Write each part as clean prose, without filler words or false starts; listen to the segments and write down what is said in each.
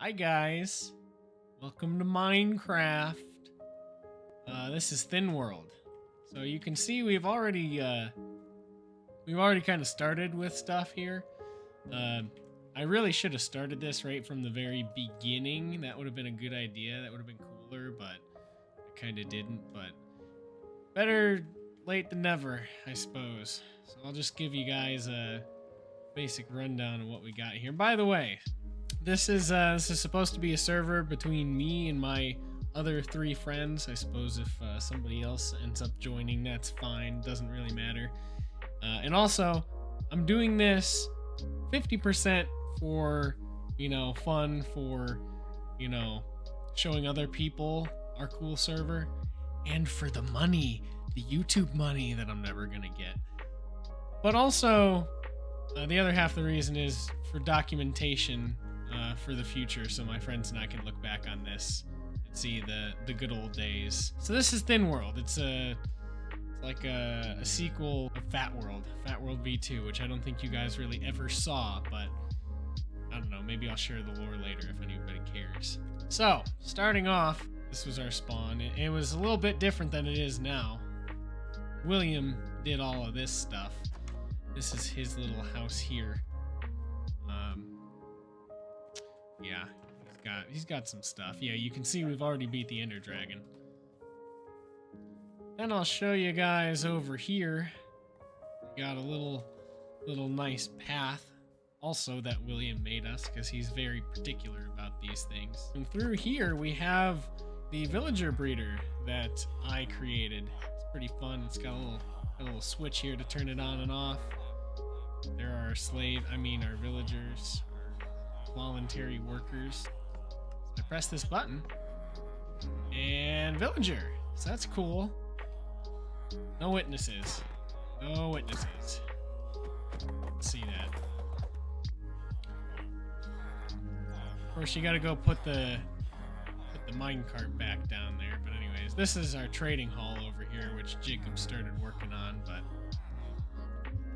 Hi guys, welcome to Minecraft. This is Thin World. So you can see we've already kind of started with stuff here. I really should have started this right from the very beginning. That would have been a good idea. That would have been cooler, but I kind of didn't. But better late than never, I suppose. So I'll just give you guys a basic rundown of what we got here. By the way, this is supposed to be a server between me and my other 3 friends. I suppose if somebody else ends up joining, that's fine. Doesn't really matter. And also, I'm doing this 50% for, fun, for, showing other people our cool server, and for the money, the YouTube money that I'm never gonna get. But also, the other half of the reason is for documentation for the future, so my friends and I can look back on this and see the good old days. So this is Thin World. It's like a sequel of Fat World V2, which I don't think you guys really ever saw, but I don't know, maybe I'll share the lore later if anybody cares. So, starting off, this was our spawn. It was a little bit different than it is now. William did all of this stuff. This is his little house here. Yeah, he's got some stuff. Yeah, you can see we've already beat the Ender Dragon. Then I'll show you guys over here. We got a little nice path, also that William made us because he's very particular about these things. And through here we have the villager breeder that I created. It's pretty fun. It's got a little switch here to turn it on and off. There are our villagers, our voluntary workers. So I press this button, and villager. So that's cool. No witnesses. No witnesses. Let's see that. Of course, you gotta go put the minecart back down there. But anyways, this is our trading hall over here, which Jacob started working on. But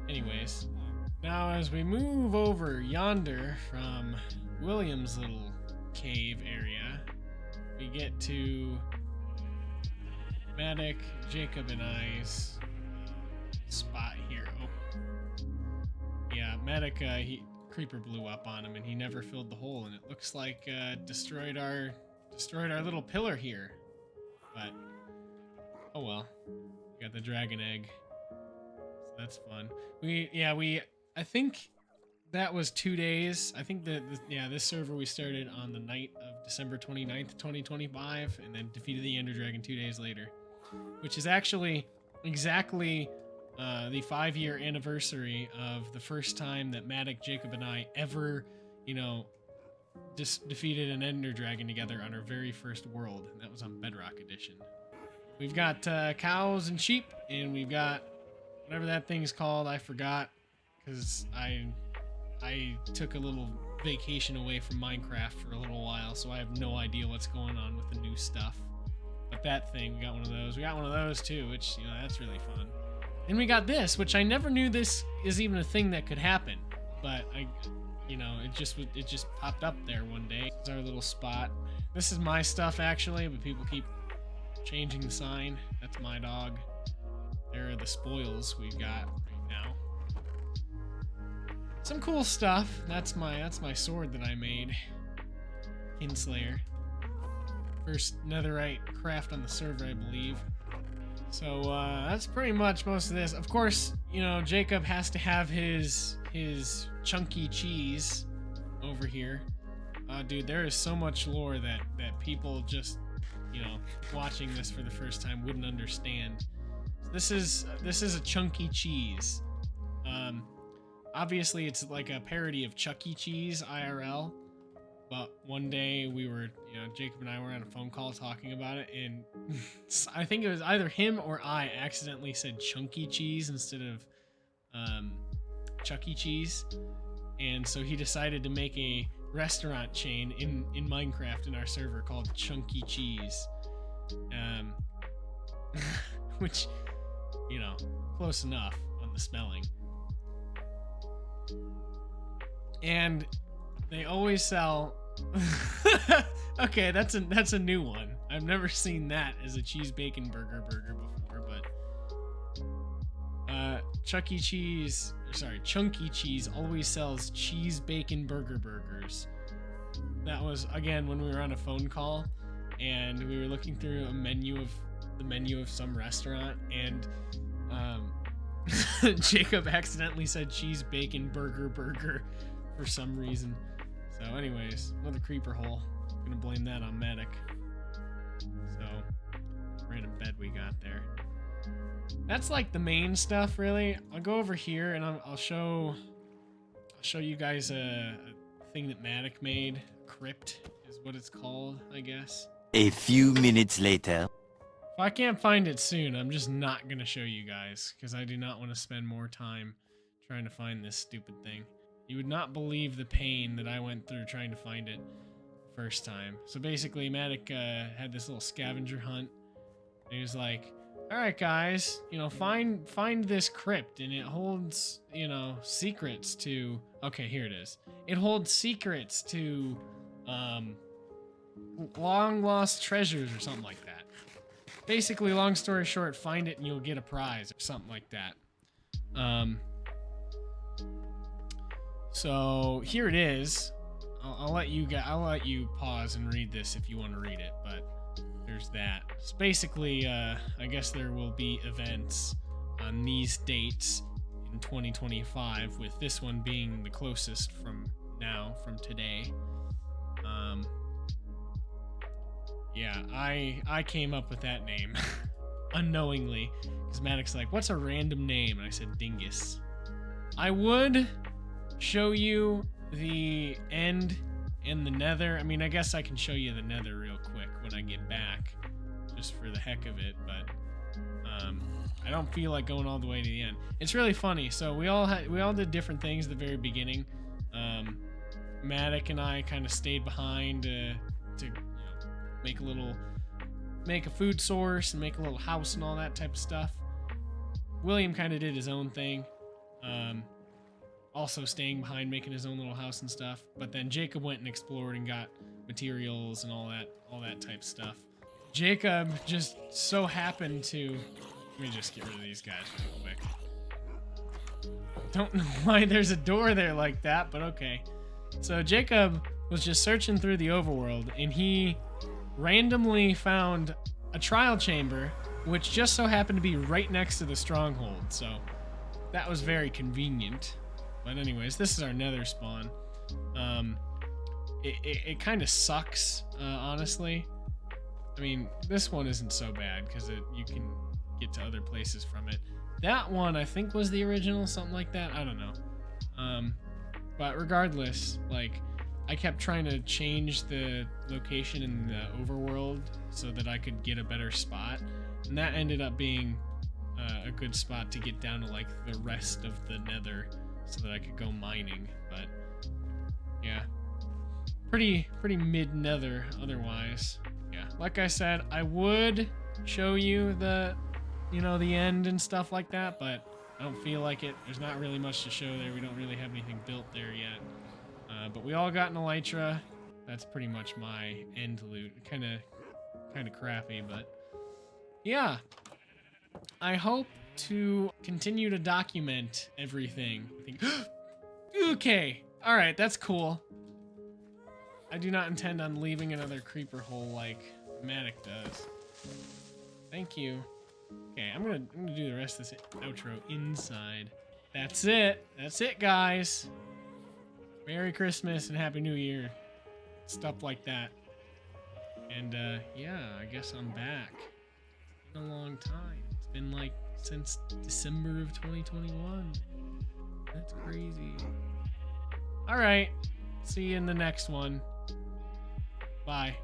anyways, now as we move over yonder from William's little cave area, we get to Matic, Jacob, and I's spot here. Oh, yeah, Matic, creeper blew up on him, and he never filled the hole, and it looks like destroyed our little pillar here. But oh well, we got the dragon egg, so that's fun. I think that was 2 days. I think this server we started on the night of December 29th, 2025, and then defeated the Ender Dragon 2 days later, which is actually exactly the 5-year anniversary of the first time that Matic, Jacob, and I ever, just defeated an Ender Dragon together on our very first world, and that was on Bedrock Edition. We've got cows and sheep, and we've got whatever that thing's called. I forgot, because I took a little vacation away from Minecraft for a little while, so I have no idea what's going on with the new stuff. But that thing, we got one of those. We got one of those too, which, that's really fun. And we got this, which I never knew this is even a thing that could happen. But it just popped up there one day. It's our little spot. This is my stuff actually, but people keep changing the sign. That's my dog. There are the spoils we've got right now. Some cool stuff. That's my sword that I made. Kinslayer. First netherite craft on the server, I believe. So that's pretty much most of this. Of course, Jacob has to have his chunky cheese over here. Dude, there is so much lore that people just, watching this for the first time wouldn't understand. This is a chunky cheese. Obviously, it's like a parody of Chuck E. Cheese IRL. But one day we were, Jacob and I were on a phone call talking about it, and I think it was either him or I accidentally said chunky cheese instead of Chuck E. Cheese. And so he decided to make a restaurant chain in Minecraft in our server called Chunky Cheese. Which, close enough on the spelling. And they always sell Okay, that's a new one. I've never seen that as a cheese bacon burger before, but Chunky Cheese always sells cheese bacon burgers. That was again when we were on a phone call and we were looking through the menu of some restaurant, and Jacob accidentally said cheese bacon burger for some reason. So anyways, another creeper hole. Gonna blame that on Medic. So random bed we got there. That's like the main stuff, really. I'll go over here and I'll show you guys a thing that Matic made. Crypt is what it's called, I guess. A few minutes later. If I can't find it soon, I'm just not gonna show you guys because I do not want to spend more time trying to find this stupid thing. You would not believe the pain that I went through trying to find it first time. So basically, Matic had this little scavenger hunt. And he was like, all right, guys, find this crypt, and it holds, secrets to... Okay, here it is. It holds secrets to long-lost treasures or something like that. Basically, long story short, find it and you'll get a prize or something like that. So here it is. I'll let you pause and read this if you want to read it, but there's that. So basically, I guess there will be events on these dates in 2025, with this one being the closest from today. Yeah, I came up with that name unknowingly, because Maddox like, what's a random name? And I said Dingus. I would show you the end and the nether. I mean, I guess I can show you the nether real quick when I get back, just for the heck of it, but I don't feel like going all the way to the end. It's really funny. So we all did different things at the very beginning. Matic and I kind of stayed behind to make a food source and make a little house and all that type of stuff. William kind of did his own thing, also staying behind, making his own little house and stuff. But then Jacob went and explored and got materials and all that type of stuff. Jacob just so happened to... Let me just get rid of these guys real quick. Don't know why there's a door there like that, but okay. So Jacob was just searching through the overworld, and he randomly found a trial chamber, which just so happened to be right next to the stronghold. So that was very convenient. But anyways, this is our nether spawn. It kind of sucks, honestly. I mean, this one isn't so bad because you can get to other places from it. That one, I think, was the original, something like that. I don't know. But regardless, like, I kept trying to change the location in the overworld so that I could get a better spot, and that ended up being a good spot to get down to like the rest of the nether so that I could go mining. But yeah, pretty mid nether otherwise. Yeah, like I said, I would show you the end and stuff like that, but I don't feel like it. There's not really much to show there. We don't really have anything built there yet. But we all got an elytra. That's pretty much my end loot. Kind of crappy, but yeah. I hope to continue to document everything. Okay. All right, that's cool. I do not intend on leaving another creeper hole like Matic does. Thank you. Okay, I'm gonna do the rest of this outro inside. That's it. That's it, guys. Merry Christmas and Happy New Year. Stuff like that. And yeah, I guess I'm back. It's been a long time. It's been like since December of 2021. That's crazy. All right. See you in the next one. Bye.